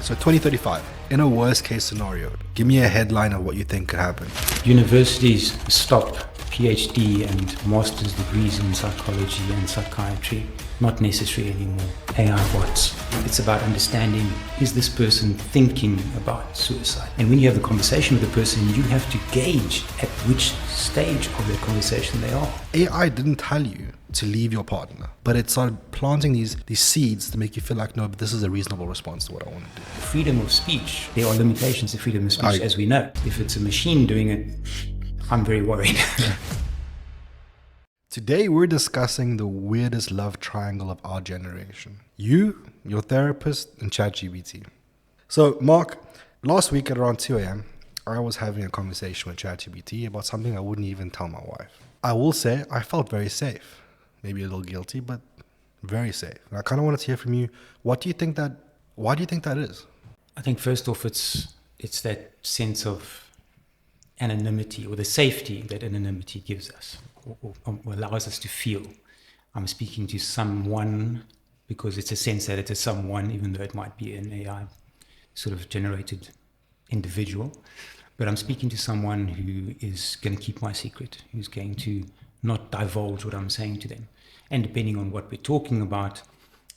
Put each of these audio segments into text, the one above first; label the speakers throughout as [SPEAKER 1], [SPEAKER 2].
[SPEAKER 1] So 2035, in a worst case scenario, give me a headline of what you think could happen.
[SPEAKER 2] Universities stop PhD and master's degrees in psychology and psychiatry. Not necessary anymore. AI bots. It's about understanding, is this person thinking about suicide? And when you have the conversation with the person, you have to gauge at which stage of the conversation they are.
[SPEAKER 1] AI didn't tell you to leave your partner, but it started planting these seeds to make you feel like, no, but this is a reasonable response to what I want to do.
[SPEAKER 2] Freedom of speech. There are limitations to freedom of speech, as we know. If it's a machine doing it, I'm very worried.
[SPEAKER 1] Today, we're discussing the weirdest love triangle of our generation. You, your therapist, and ChatGPT. So, Mark, last week at around 2 a.m., I was having a conversation with ChatGPT about something I wouldn't even tell my wife. I will say I felt very safe. Maybe a little guilty, but very safe. And I kind of wanted to hear from you. Why do you think that is?
[SPEAKER 2] I think first off, it's that sense of anonymity, or the safety that anonymity gives us, or allows us to feel. I'm speaking to someone, because it's a sense that it's a someone, even though it might be an AI sort of generated individual. But I'm speaking to someone who is going to keep my secret, who's going to not divulge what I'm saying to them. And depending on what we're talking about,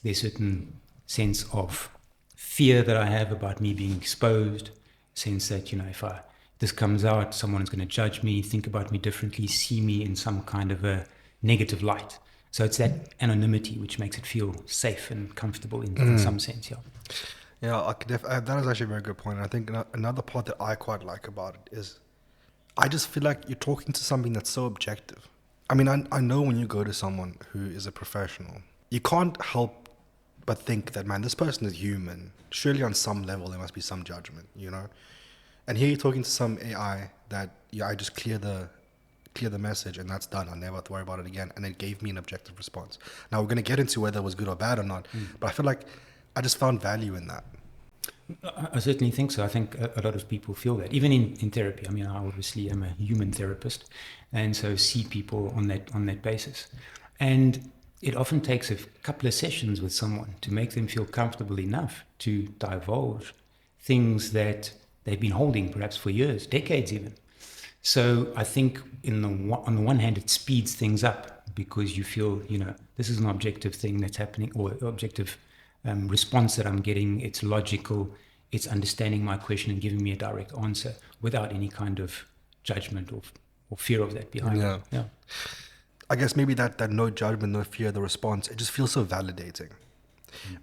[SPEAKER 2] there's a certain sense of fear that I have about me being exposed, sense that, if this comes out, someone's going to judge me, think about me differently, see me in some kind of a negative light. So it's that anonymity which makes it feel safe and comfortable in some sense, yeah.
[SPEAKER 1] Yeah, that is actually a very good point. And I think another part that I quite like about it is I just feel like you're talking to something that's so objective. I mean, I know when you go to someone who is a professional, you can't help but think that, man, this person is human. Surely on some level there must be some judgment, And here you're talking to some AI that I just clear the message and that's done. I'll never have to worry about it again. And it gave me an objective response. Now we're going to get into whether it was good or bad or not, but I feel like I just found value in that.
[SPEAKER 2] I certainly think so. I think a lot of people feel that, even in therapy. I mean, I obviously am a human therapist, and so see people on that basis. And it often takes a couple of sessions with someone to make them feel comfortable enough to divulge things that they've been holding perhaps for years, decades even. So I think on the one hand, it speeds things up because you feel, this is an objective thing that's happening, or objective response that I'm getting. It's logical. It's understanding my question and giving me a direct answer without any kind of judgment or fear of that behind it. Yeah.
[SPEAKER 1] I guess maybe that no judgment, no fear, the response, it just feels so validating.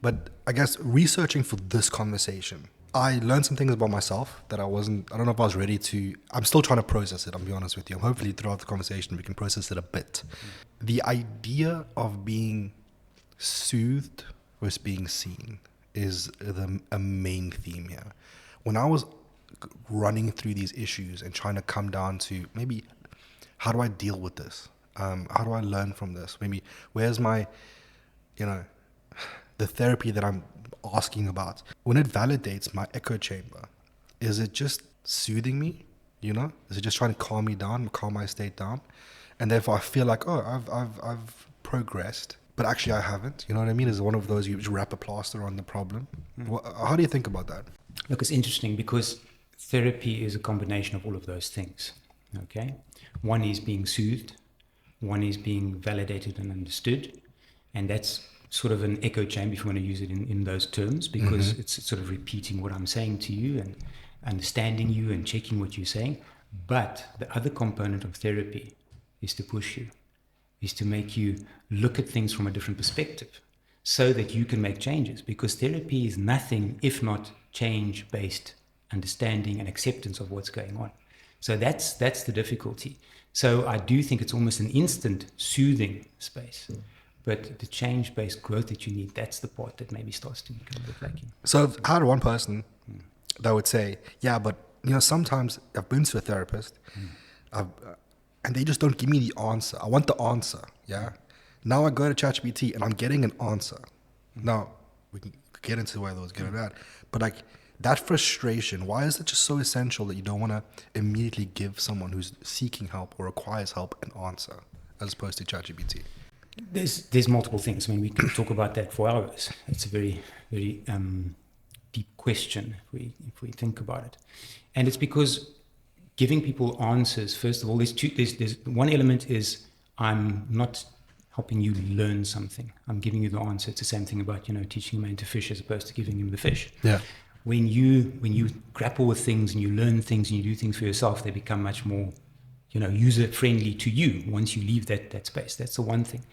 [SPEAKER 1] But I guess researching for this conversation, I learned some things about myself that I don't know if I was ready to. I'm still trying to process it, I'll be honest with you. Hopefully throughout the conversation we can process it a bit. The idea of being soothed versus being seen is a main theme here. When I was running through these issues and trying to come down to maybe how do I deal with this? How do I learn from this? Maybe where's my, the therapy that I'm asking about? When it validates my echo chamber, is it just soothing me? Is it just trying to calm me down, calm my state down? And therefore I feel like, I've progressed, but actually I haven't. You know what I mean? Is one of those you just wrap a plaster on the problem. How do you think about that?
[SPEAKER 2] Look, it's interesting because therapy is a combination of all of those things. Okay, one is being soothed, one is being validated and understood, and that's sort of an echo chamber, if you want to use it in those terms, because it's sort of repeating what I'm saying to you and understanding you and checking what you're saying. But the other component of therapy is to push you, is to make you look at things from a different perspective so that you can make changes, because therapy is nothing if not change-based understanding and acceptance of what's going on. So that's the difficulty. So I do think it's almost an instant soothing space, but the change-based growth that you need, that's the part that maybe starts to become a bit lacking.
[SPEAKER 1] So I had one person that would say, yeah, but sometimes I've been to a therapist and they just don't give me the answer. I want the answer, yeah? Now I go to ChatGPT and I'm getting an answer. Now, we can get into whether it was good or bad, but that frustration, why is it just so essential that you don't want to immediately give someone who's seeking help or requires help an answer as opposed to ChatGPT?
[SPEAKER 2] There's multiple things. I mean, we can talk about that for hours. It's a very, very deep question if we think about it. And it's because giving people answers, first of all, there's one element is I'm not helping you learn something. I'm giving you the answer. It's the same thing about, teaching a man to fish as opposed to giving him the fish.
[SPEAKER 1] Yeah.
[SPEAKER 2] When you grapple with things and you learn things and you do things for yourself, they become much more, user friendly to you once you leave that space. That's the one thing.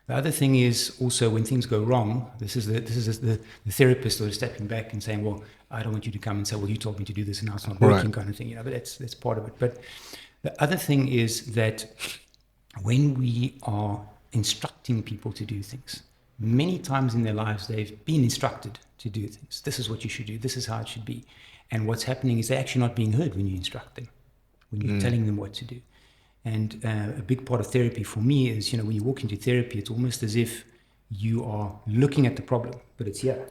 [SPEAKER 2] The other thing is also when things go wrong, this is the therapist sort of stepping back and saying, well, I don't want you to come and say, well, you told me to do this and now it's not working, kind of thing, but that's part of it. But the other thing is that when we are instructing people to do things, many times in their lives they've been instructed to do things. This is what you should do. This is how it should be. And what's happening is they're actually not being heard when you instruct them, when you're telling them what to do. And a big part of therapy for me is, when you walk into therapy, it's almost as if you are looking at the problem, but it's here,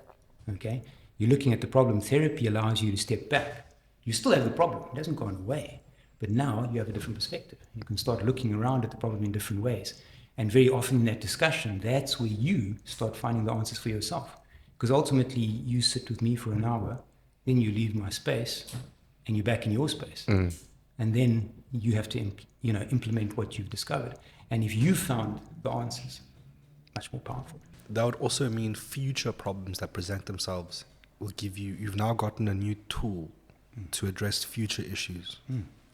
[SPEAKER 2] okay? You're looking at the problem. Therapy allows you to step back. You still have the problem. It hasn't gone away. But now you have a different perspective. You can start looking around at the problem in different ways. And very often in that discussion, that's where you start finding the answers for yourself. Because ultimately, you sit with me for an hour, then you leave my space, and you're back in your space. And then you have to implement what you've discovered. And if you found the answers, much more powerful.
[SPEAKER 1] That would also mean future problems that present themselves will you've now gotten a new tool to address future issues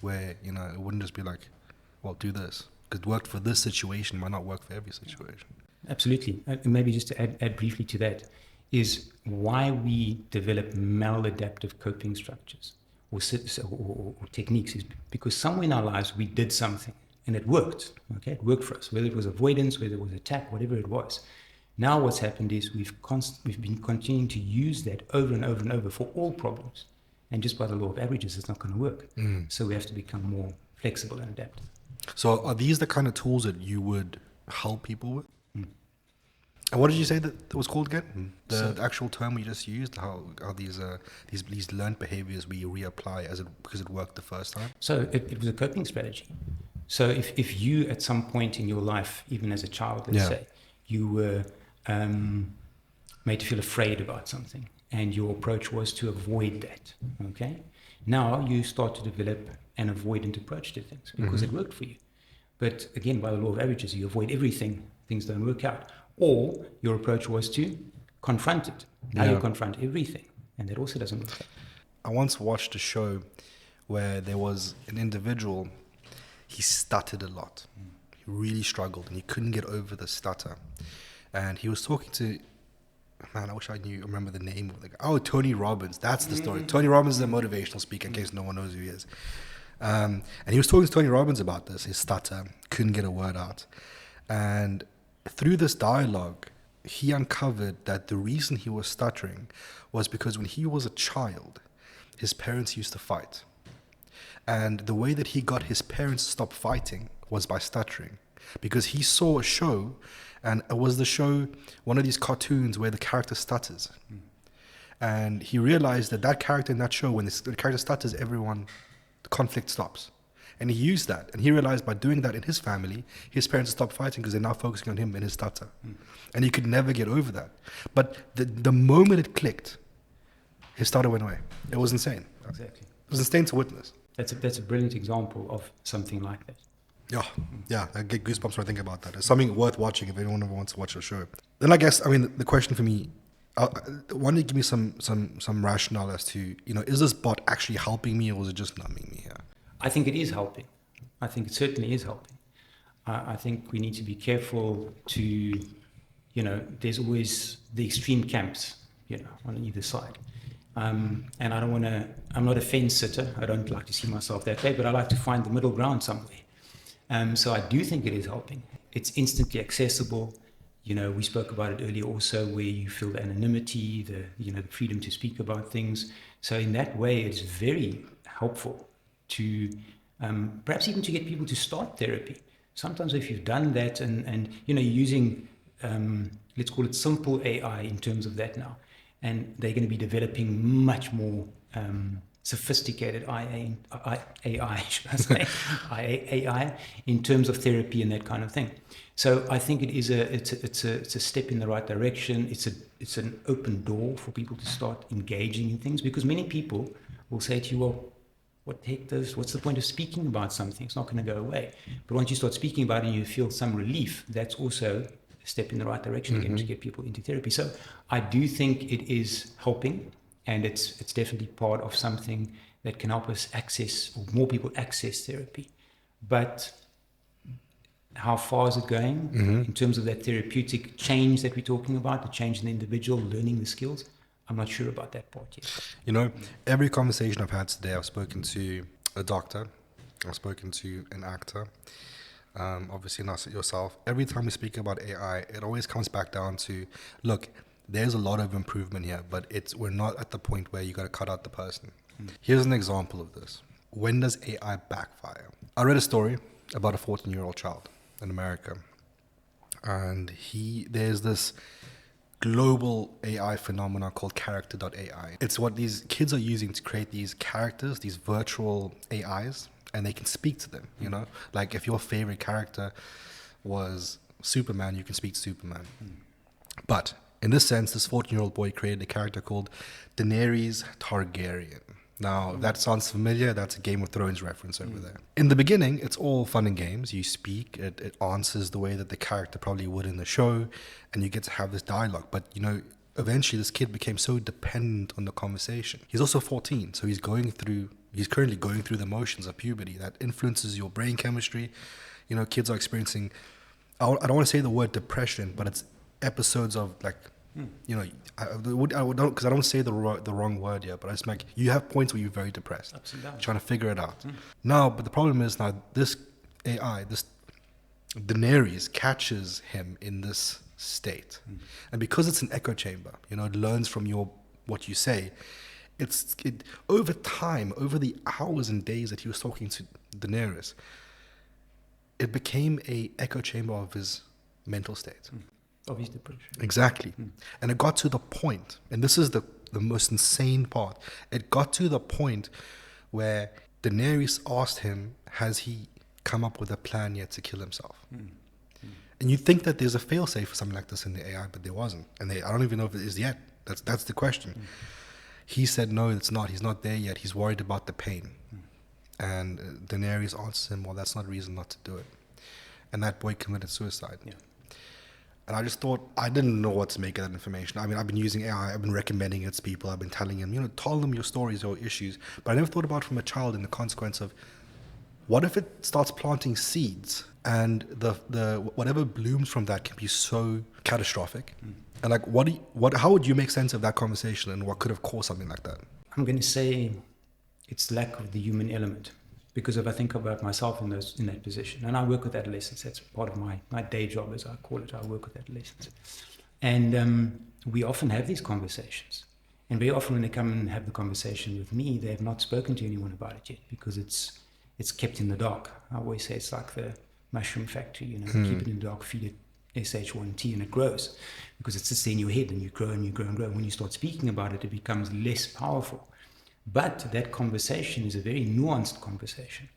[SPEAKER 1] where, it wouldn't just be like, well, do this. Because it worked for this situation, might not work for every situation.
[SPEAKER 2] Absolutely. And maybe just to add briefly to that is why we develop maladaptive coping structures or techniques is because somewhere in our lives we did something and it worked. Okay, it worked for us, whether it was avoidance, whether it was attack, whatever it was. Now what's happened is we've been continuing to use that over and over and over for all problems. And just by the law of averages, it's not going to work. So we have to become more flexible and adaptive.
[SPEAKER 1] So are these the kind of tools that you would help people with? And what did you say that it was called again? The actual term we just used, how these learned behaviors we reapply because it worked the first time?
[SPEAKER 2] So it was a coping strategy. So if you at some point in your life, even as a child, let's say, you were made to feel afraid about something and your approach was to avoid that, okay? Now you start to develop an avoidant approach to things because it worked for you. But again, by the law of averages, you avoid everything, things don't work out. Or your approach was to confront it. Now you confront everything, and that also doesn't work out.
[SPEAKER 1] I once watched a show where there was an individual, he stuttered a lot. He really struggled, and he couldn't get over the stutter. And he was talking to, man, I wish I remember the name of the guy. Oh, Tony Robbins. That's the story. Tony Robbins is a motivational speaker, in case no one knows who he is. And he was talking to Tony Robbins about this, his stutter, couldn't get a word out. And through this dialogue, he uncovered that the reason he was stuttering was because when he was a child, his parents used to fight. And the way that he got his parents to stop fighting was by stuttering. Because he saw a show, and it was the show, one of these cartoons where the character stutters. And he realized that character in that show, when the character stutters, the conflict stops. And he used that. And he realized by doing that in his family, his parents stopped fighting because they're now focusing on him and his stutter. And he could never get over that. But the moment it clicked, his stutter went away. It was insane.
[SPEAKER 2] Exactly.
[SPEAKER 1] It was insane to witness.
[SPEAKER 2] That's a brilliant example of something like that.
[SPEAKER 1] Yeah, I get goosebumps when I think about that. It's something worth watching if anyone ever wants to watch the show. Then I guess, the question for me, why don't you give me some rationale as to, is this bot actually helping me or is it just numbing me here?
[SPEAKER 2] I think it is helping. I think it certainly is helping. I think we need to be careful to, there's always the extreme camps, on either side. And I'm not a fence sitter. I don't like to see myself that way, but I like to find the middle ground somewhere. So I do think it is helping. It's instantly accessible. We spoke about it earlier also, where you feel the anonymity, the freedom to speak about things. So in that way, it's very helpful to perhaps even to get people to start therapy. Sometimes if you've done that and you're using, let's call it simple AI in terms of that now, and they're going to be developing much more sophisticated AI, should I say, AI in terms of therapy and that kind of thing. So I think it's a step in the right direction. It's an open door for people to start engaging in things, because many people will say to you, well, what the heck what's the point of speaking about something? It's not going to go away. But once you start speaking about it and you feel some relief, that's also a step in the right direction again to get people into therapy. So I do think it is helping, and it's definitely part of something that can help us access, or more people access therapy. But how far is it going in terms of that therapeutic change that we're talking about, the change in the individual, learning the skills? I'm not sure about that part yet.
[SPEAKER 1] You know, every conversation I've had today, I've spoken to a doctor, I've spoken to an actor, obviously not yourself. Every time we speak about AI, it always comes back down to, look, there's a lot of improvement here, but we're not at the point where you got to cut out the person. Here's an example of this. When does AI backfire? I read a story about a 14-year-old child in America, and there's this global AI phenomena called character.ai. It's what these kids are using to create these characters, these virtual AIs, and they can speak to them, you know? Like if your favorite character was Superman, you can speak to Superman. But in this sense, this 14-year-old boy created a character called Daenerys Targaryen. Now, that sounds familiar. That's a Game of Thrones reference over there. In the beginning, it's all fun and games. You speak, it answers the way that the character probably would in the show, and you get to have this dialogue. But, you know, eventually this kid became so dependent on the conversation. He's also 14, so he's currently going through the motions of puberty that influences your brain chemistry. You know, kids are experiencing, I don't want to say the word depression, but it's episodes of like, you know, I don't, because I don't say the wrong word here, but it's like you have points where you're very depressed, trying to figure it out. Now, but the problem is now this AI, this Daenerys catches him in this state, and because it's an echo chamber, you know, it learns from what you say. It over time, over the hours and days that he was talking to Daenerys, it became a echo chamber of his mental state.
[SPEAKER 2] Of his depression.
[SPEAKER 1] Exactly. And it got to the point, and this is the most insane part, it got to the point where Daenerys asked him, has he come up with a plan yet to kill himself? And you think that there's a fail-safe for something like this in the AI, but there wasn't. And I don't even know if it is yet. That's the question. He said, no, it's not. He's not there yet. He's worried about the pain. And Daenerys answers him, well, that's not a reason not to do it. And that boy committed suicide.
[SPEAKER 2] Yeah.
[SPEAKER 1] And I just thought, I didn't know what to make of that information. I mean, I've been using AI, I've been recommending it to people, I've been telling them, you know, tell them your stories, your issues. But I never thought about from a child in the consequence of, what if it starts planting seeds and the whatever blooms from that can be so catastrophic? And like, how would you make sense of that conversation, and what could have caused something like that?
[SPEAKER 2] I'm going to say it's lack of the human element. Because if I think about myself in that position, and I work with adolescents, that's part of my day job, as I call it. I work with adolescents, and we often have these conversations. And very often, when they come and have the conversation with me, they have not spoken to anyone about it yet, because it's kept in the dark. I always say it's like the mushroom factory. You know, keep it in the dark, feed it SH1T, and it grows, because it sits there in your head, and you grow and you grow and grow. When you start speaking about it, it becomes less powerful. But that conversation is a very nuanced conversation.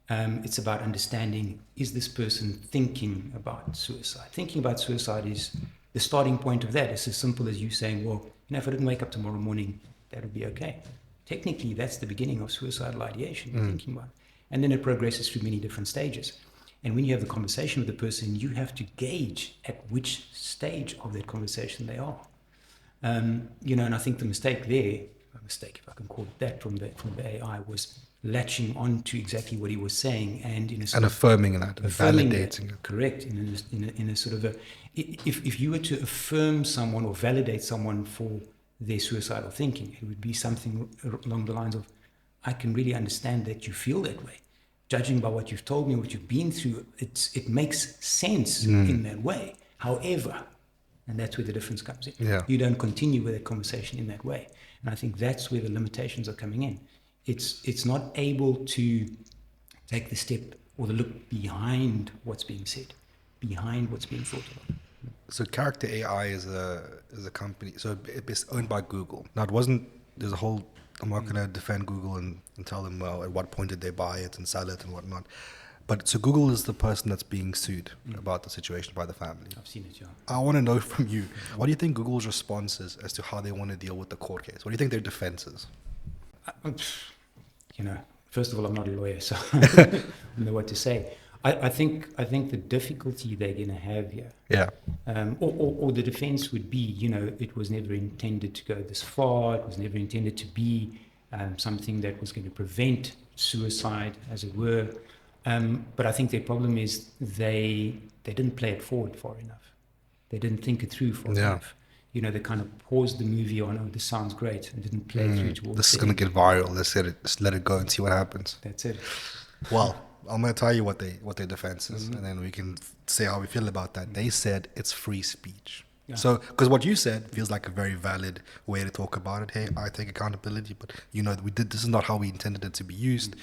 [SPEAKER 2] It's about understanding, is this person thinking about suicide? Thinking about suicide is the starting point of that. It's as simple as you saying, well, you know, if I didn't wake up tomorrow morning, that would be okay. Technically, that's the beginning of suicidal ideation, you're thinking about it. And then it progresses through many different stages. And when you have the conversation with the person, you have to gauge at which stage of that conversation they are. You know, and I think the mistake there, if I can call it that, from the AI, was latching on to exactly what he was saying and
[SPEAKER 1] affirming that, validating it.
[SPEAKER 2] Correct. In a sort of if you were to affirm someone or validate someone for their suicidal thinking, it would be something along the lines of, I can really understand that you feel that way. Judging by what you've told me, what you've been through, it makes sense in that way. However, and that's where the difference comes in.
[SPEAKER 1] Yeah.
[SPEAKER 2] You don't continue with that conversation in that way. And I think that's where the limitations are coming in. It's not able to take the step or the look behind what's being said, behind what's being thought about.
[SPEAKER 1] So Character AI is a company, so it's owned by Google. Now there's a whole I'm not going to defend Google and tell them, well, at what point did they buy it and sell it and whatnot. But so Google is the person that's being sued about the situation by the family.
[SPEAKER 2] I've seen it, yeah.
[SPEAKER 1] I want to know from you, what do you think Google's response is as to how they want to deal with the court case? What do you think their defense is?
[SPEAKER 2] You know, first of all, I'm not a lawyer, so I don't know what to say. I think the difficulty they're going to have here,
[SPEAKER 1] Yeah.
[SPEAKER 2] or the defense would be, you know, it was never intended to go this far. It was never intended to be something that was going to prevent suicide, as it were. But I think their problem is they didn't play it forward far enough. They didn't think it through far enough. You know, they kind of paused the movie on, oh, this sounds great, and didn't play through towards
[SPEAKER 1] this is going to get viral. Let's let it go and see what happens.
[SPEAKER 2] That's it.
[SPEAKER 1] Well, I'm going to tell you what their defense is, and then we can say how we feel about that. They said it's free speech. Yeah. So, because what you said feels like a very valid way to talk about it. Hey, I take accountability, but you know, this is not how we intended it to be used.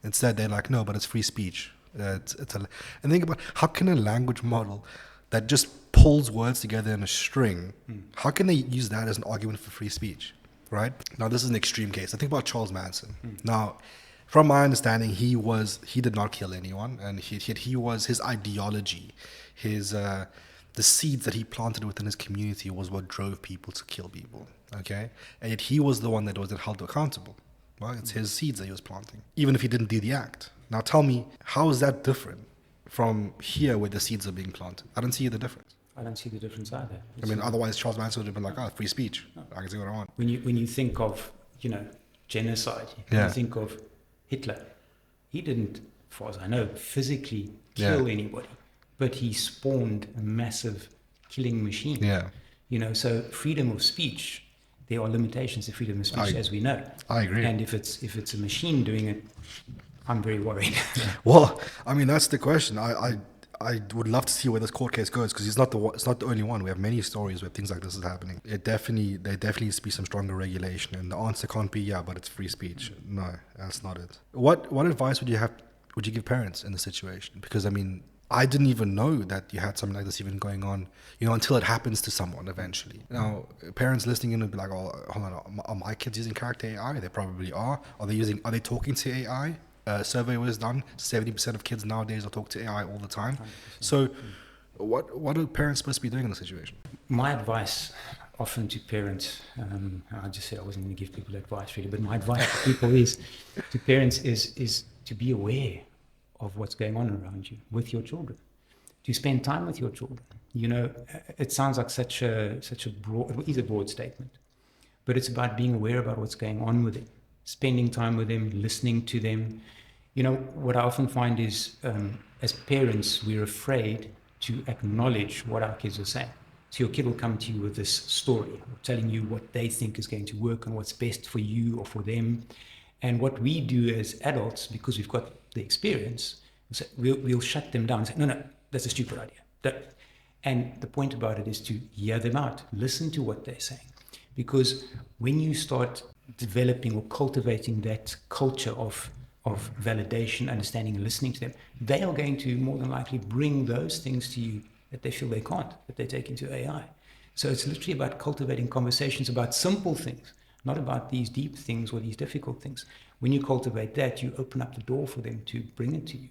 [SPEAKER 1] Instead, they're like, no, but it's free speech. And think about, how can a language model that just pulls words together in a string, how can they use that as an argument for free speech, right? Now, this is an extreme case. I think about Charles Manson. Now, from my understanding, he did not kill anyone, and his ideology, the seeds that he planted within his community was what drove people to kill people, okay? And yet he was the one that wasn't held accountable. Well, it's his seeds that he was planting, even if he didn't do the act. Now tell me, how is that different from here where the seeds are being planted? I don't see the difference.
[SPEAKER 2] I don't see the difference either.
[SPEAKER 1] Otherwise Charles Manson would have been like, oh, free speech. No. I can say what I want.
[SPEAKER 2] When you think of, you know, genocide, you think of Hitler. He didn't, as far as I know, physically kill anybody, but he spawned a massive killing machine.
[SPEAKER 1] Yeah.
[SPEAKER 2] You know, so freedom of speech, there are limitations to freedom of speech, as we know.
[SPEAKER 1] I agree.
[SPEAKER 2] And if it's a machine doing it, I'm very worried.
[SPEAKER 1] Well, I mean, that's the question. I would love to see where this court case goes, because it's not the only one. We have many stories where things like this is happening. There definitely needs to be some stronger regulation, and the answer can't be but it's free speech. No, that's not it. What advice would you give parents in this situation? Because I mean, I didn't even know that you had something like this even going on, you know, until it happens to someone eventually. Now, parents listening in would be like, oh, hold on, are my kids using character AI? They probably are. Are they talking to AI? A survey was done. 70% of kids nowadays are talking to AI all the time. 100%. So what are parents supposed to be doing in this situation?
[SPEAKER 2] My advice often to parents, I just said I wasn't going to give people advice really, but my advice to parents is to be aware of what's going on around you with your children, to spend time with your children. You know, it sounds like such a broad, it is a broad statement, but it's about being aware about what's going on with them, spending time with them, listening to them. You know, what I often find is, as parents, we're afraid to acknowledge what our kids are saying. So your kid will come to you with this story, telling you what they think is going to work and what's best for you or for them. And what we do as adults, because we've got the experience, we'll shut them down and say, no, that's a stupid idea. And the point about it is to hear them out, listen to what they're saying. Because when you start developing or cultivating that culture of validation, understanding, and listening to them, they are going to more than likely bring those things to you that they feel they can't, that they take into AI. So it's literally about cultivating conversations about simple things, not about these deep things or these difficult things. When you cultivate that, you open up the door for them to bring it to you.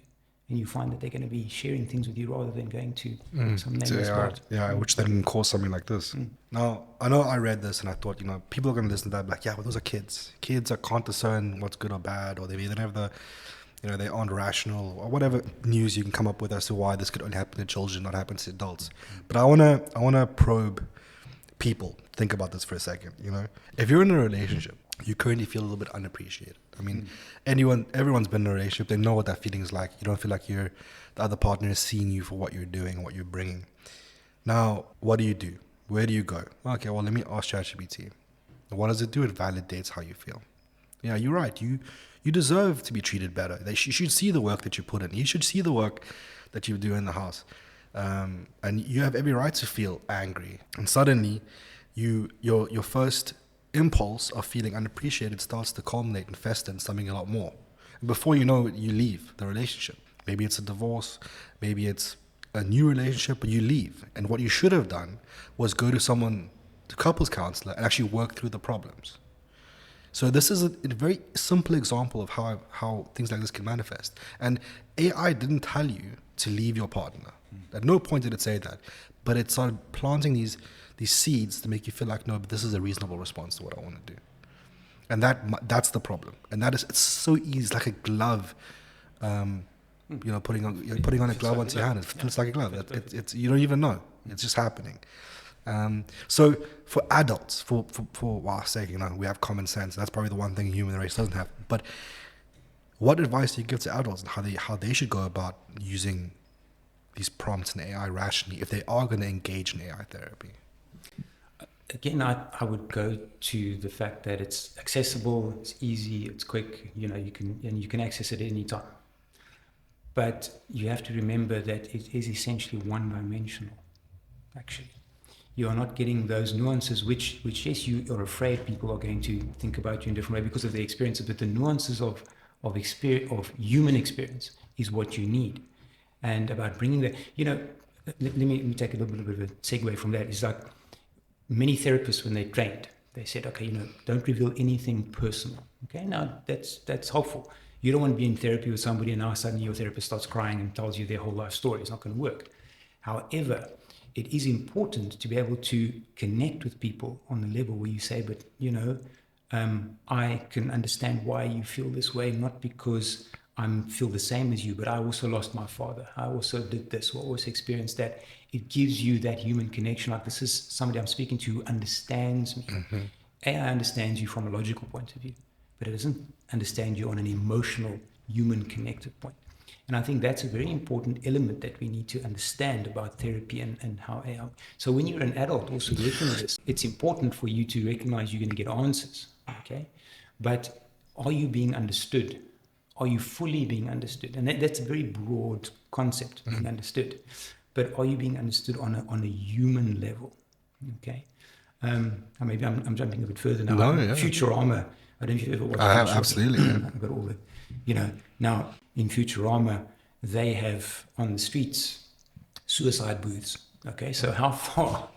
[SPEAKER 2] And you find that they're going to be sharing things with you rather than going to some nameless word.
[SPEAKER 1] Yeah, which then can cause something like this. Now, I know I read this and I thought, you know, people are going to listen to that like, yeah, but those are kids. Kids can't discern what's good or bad, or they don't have the, you know, they aren't rational, or whatever news you can come up with as to why this could only happen to children, not happen to adults. But I wanna probe people. Think about this for a second. You know, if you're in a relationship, you currently feel a little bit unappreciated. I mean, everyone's been in a relationship. They know what that feeling is like. You don't feel like the other partner is seeing you for what you're doing, what you're bringing. Now, what do you do? Where do you go? Okay, well, let me ask ChatGPT. What does it do? It validates how you feel. Yeah, you're right. You deserve to be treated better. You should see the work that you put in. You should see the work that you do in the house. And you have every right to feel angry. And suddenly, your first impulse of feeling unappreciated starts to culminate and fester in something a lot more. And before you know it, you leave the relationship. Maybe it's a divorce, maybe it's a new relationship, but you leave. And what you should have done was go to couples counselor, and actually work through the problems. So this is a very simple example of how things like this can manifest. And AI didn't tell you to leave your partner. At no point did it say that. But it started planting these seeds to make you feel like, no, but this is a reasonable response to what I want to do. And that's the problem. And it's so easy. It's like a glove. Putting on a glove onto your hand. It feels like a glove. It's you don't even know. It's just happening. So for adults, for our sake, we have common sense. That's probably the one thing the human race doesn't have. But what advice do you give to adults and how they should go about using these prompts and AI rationally if they are going to engage in AI therapy?
[SPEAKER 2] Again, I would go to the fact that it's accessible, it's easy, it's quick. You can access it any time. But you have to remember that it is essentially one-dimensional, actually. You are not getting those nuances, which yes, you are afraid people are going to think about you in a different way because of their experiences, but the nuances of human experience is what you need. And about bringing that, let me take a little bit of a segue from that. It's like many therapists, when they trained, they said, okay, don't reveal anything personal. Okay, now that's helpful. You don't want to be in therapy with somebody and now suddenly your therapist starts crying and tells you their whole life story. It's not going to work. However, it is important to be able to connect with people on the level where you say, but, I can understand why you feel this way, not because I feel the same as you, but I also lost my father. I also did this, or also experienced that. It gives you that human connection. Like, this is somebody I'm speaking to who understands me. Mm-hmm. AI understands you from a logical point of view, but it doesn't understand you on an emotional, human connected point. And I think that's a very important element that we need to understand about therapy and how AI. So when you're an adult also working with this, it's important for you to recognize you're going to get answers, okay? But are you being understood? Are you fully being understood? And that's a very broad concept, being understood. But are you being understood on a human level, okay? Maybe I'm jumping a bit further now.
[SPEAKER 1] No, yeah.
[SPEAKER 2] Futurama. I don't know if you've ever watched
[SPEAKER 1] I have,
[SPEAKER 2] Futurama.
[SPEAKER 1] absolutely. Yeah.
[SPEAKER 2] I've got all the, now in Futurama, they have on the streets suicide booths. Okay, so how far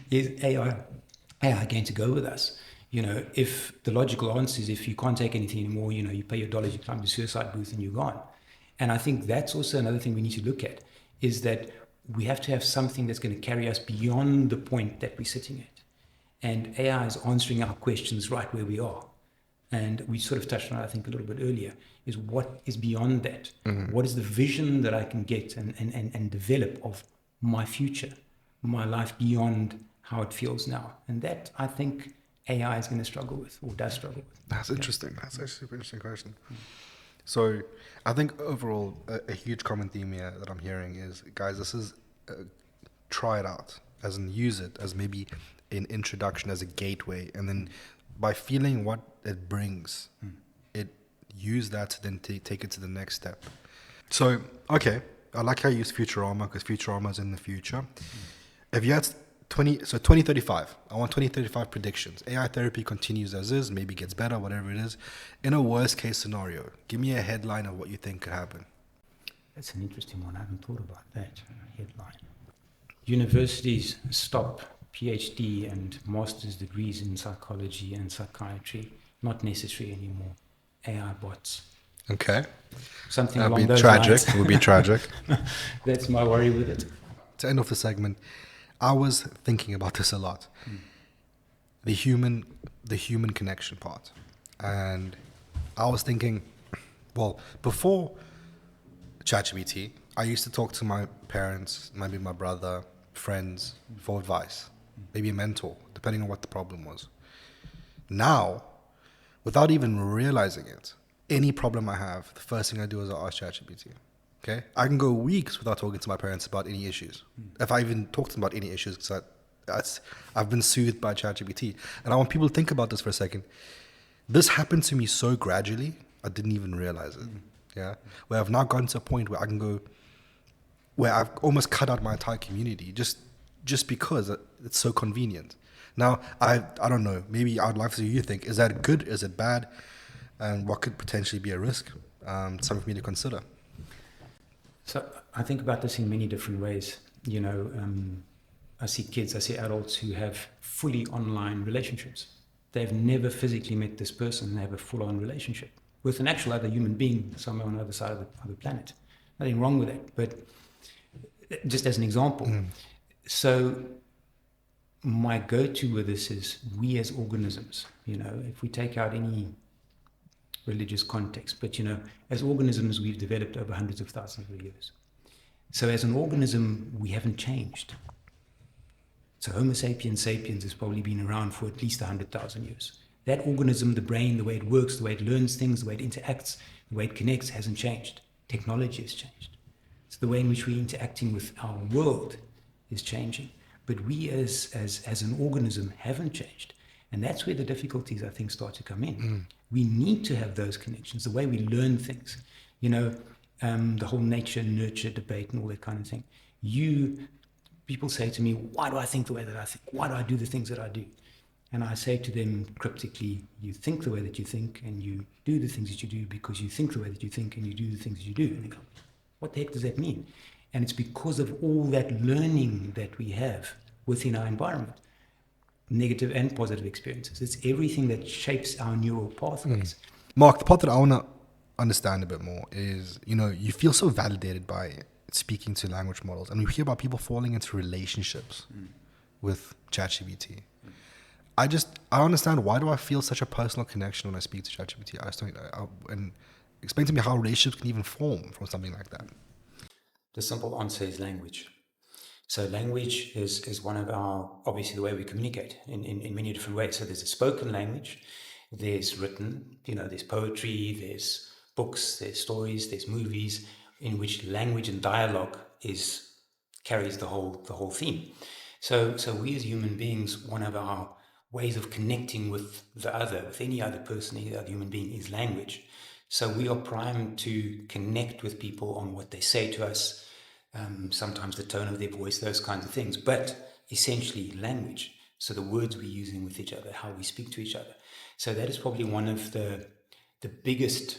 [SPEAKER 2] is AI going to go with us? If the logical answer is if you can't take anything anymore, you pay your dollars, you climb the suicide booth and you're gone. And I think that's also another thing we need to look at, is that we have to have something that's going to carry us beyond the point that we're sitting at. And AI is answering our questions right where we are. And we sort of touched on it, I think, a little bit earlier, is what is beyond that? Mm-hmm. What is the vision that I can get and develop of my future, my life beyond how it feels now? And that, I think, AI is going to struggle with, or does struggle with.
[SPEAKER 1] That's interesting. That's a super interesting question. So I think overall, a huge common theme here that I'm hearing is, guys, this is try it out, as in use it as maybe an introduction, as a gateway, and then by feeling what it brings, use that to then take it to the next step. So, okay, I like how you use Futurama, because Futurama is in the future. If you had 2035, I want 2035 predictions. AI therapy continues as is, maybe gets better, whatever it is. In a worst case scenario, give me a headline of what you think could happen.
[SPEAKER 2] That's an interesting one. I haven't thought about that headline. Universities stop PhD and master's degrees in psychology and psychiatry, not necessary anymore. AI bots.
[SPEAKER 1] Okay.
[SPEAKER 2] Something
[SPEAKER 1] That'd
[SPEAKER 2] along
[SPEAKER 1] be
[SPEAKER 2] those
[SPEAKER 1] tragic.
[SPEAKER 2] lines.
[SPEAKER 1] It would be tragic.
[SPEAKER 2] That's my worry with it.
[SPEAKER 1] To end off the segment, I was thinking about this a lot. The human connection part. And I was thinking, well, before ChatGPT, I used to talk to my parents, maybe my brother, friends for advice, maybe a mentor, depending on what the problem was. Now, without even realizing it, any problem I have, the first thing I do is I ask ChatGPT. Okay, I can go weeks without talking to my parents about any issues. If I even talk to them about any issues, because I've been soothed by ChatGPT. And I want people to think about this for a second. This happened to me so gradually, I didn't even realize it. Yeah, where I've now gotten to a point where I can go, where I've almost cut out my entire community just because it's so convenient. Now, I don't know, maybe I'd like to see you think, is that good, is it bad, and what could potentially be a risk? Something for me to consider.
[SPEAKER 2] So I think about this in many different ways. I see kids, I see adults who have fully online relationships. They've never physically met this person and have a full-on relationship with an actual other human being somewhere on the other side of the planet. Nothing wrong with that, but just as an example. So my go-to with this is we as organisms, if we take out any religious context, but as organisms, we've developed over hundreds of thousands of years. So as an organism, we haven't changed. So Homo sapiens sapiens has probably been around for at least 100,000 years. That organism, the brain, the way it works, the way it learns things, the way it interacts, the way it connects hasn't changed. Technology has changed. So the way in which we're interacting with our world is changing. But we as an organism haven't changed. And that's where the difficulties, I think, start to come in. We need to have those connections, the way we learn things. The whole nature-nurture debate and all that kind of thing. People say to me, why do I think the way that I think? Why do I do the things that I do? And I say to them cryptically, you think the way that you think and you do the things that you do because you think the way that you think and you do the things that you do. And they go, what the heck does that mean? And it's because of all that learning that we have within our environment, negative and positive experiences. It's everything that shapes our neural pathways.
[SPEAKER 1] Mark, the part that I want to understand a bit more is, you feel so validated by speaking to language models, and we hear about people falling into relationships with ChatGPT. I understand, why do I feel such a personal connection when I speak to ChatGPT? And explain to me how relationships can even form from something like that.
[SPEAKER 2] The simple answer is language. So language is one of our, obviously, the way we communicate in many different ways. So there's a spoken language, there's written, there's poetry, there's books, there's stories, there's movies, in which language and dialogue carries the whole theme. So we as human beings, one of our ways of connecting with the other, with any other person, any other human being, is language. So we are primed to connect with people on what they say to us, sometimes the tone of their voice, those kinds of things, but essentially language. So the words we're using with each other, how we speak to each other. So that is probably one of the biggest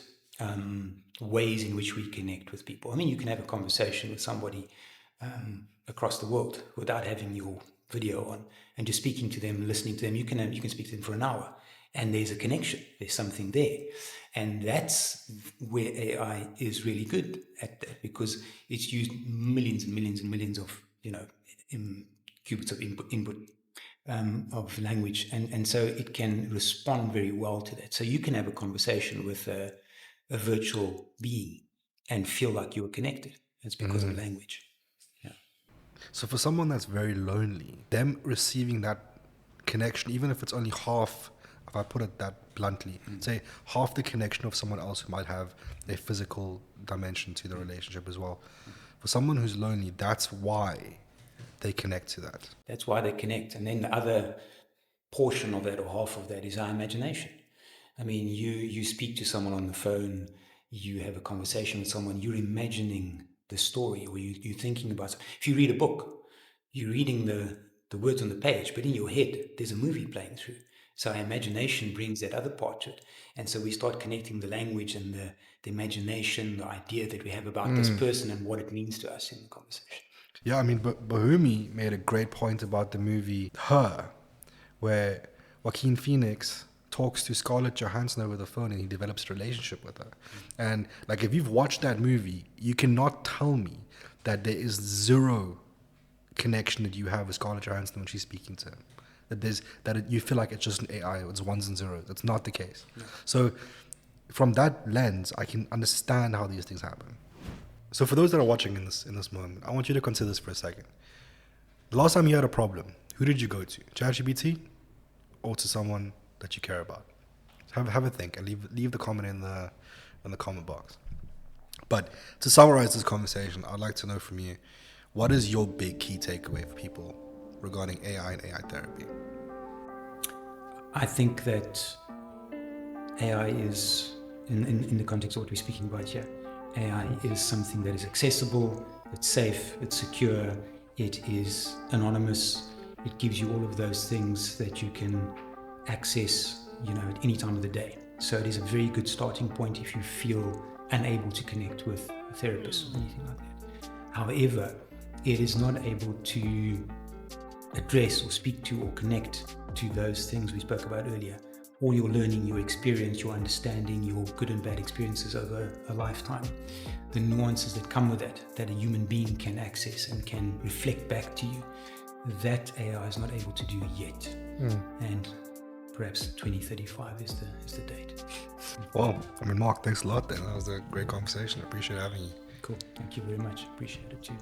[SPEAKER 2] ways in which we connect with people. I mean, you can have a conversation with somebody across the world without having your video on and just speaking to them, listening to them. You can speak to them for an hour, and there's a connection. There's something there, and that's where AI is really good at that, because it's used millions and millions and millions of qubits of input of language, and so it can respond very well to that. So you can have a conversation with a virtual being and feel like you were connected. It's because of language. Yeah.
[SPEAKER 1] So for someone that's very lonely, them receiving that connection, even if it's only half, if I put it that bluntly, say half the connection of someone else who might have a physical dimension to the relationship as well. For someone who's lonely, that's why they connect to that.
[SPEAKER 2] That's why they connect. And then the other portion of that, or half of that, is our imagination. I mean, you speak to someone on the phone, you have a conversation with someone, you're imagining the story, or you're thinking about it. If you read a book, you're reading the words on the page, but in your head, there's a movie playing through. So our imagination brings that other part to it. And so we start connecting the language and the imagination, the idea that we have about this person and what it means to us in the conversation.
[SPEAKER 1] Yeah, I mean, Bahumi made a great point about the movie Her, where Joaquin Phoenix talks to Scarlett Johansson over the phone and he develops a relationship with her. And like, if you've watched that movie, you cannot tell me that there is zero connection that you have with Scarlett Johansson when she's speaking to him. You feel like it's just an AI, it's ones and zeros. That's not the case. Yeah. So from that lens, I can understand how these things happen. So for those that are watching in this moment, I want you to consider this for a second. The last time you had a problem, who did you go to? ChatGPT or to someone that you care about? Have a think and leave the comment in the comment box. But to summarize this conversation, I'd like to know from you, what is your big key takeaway for people regarding AI and AI therapy?
[SPEAKER 2] I think that AI is, in the context of what we're speaking about here, AI is something that is accessible, it's safe, it's secure, it is anonymous, it gives you all of those things that you can access, at any time of the day. So it is a very good starting point if you feel unable to connect with a therapist or anything like that. However, it is not able to address or speak to or connect to those things we spoke about earlier. All your learning, your experience, your understanding, your good and bad experiences over a lifetime, the nuances that come with that a human being can access and can reflect back to you, that AI is not able to do yet. And perhaps 2035 is the date.
[SPEAKER 1] Well, I mean, Mark, thanks a lot then. That was a great conversation. I appreciate having you.
[SPEAKER 2] Cool. Thank you very much. Appreciate it too.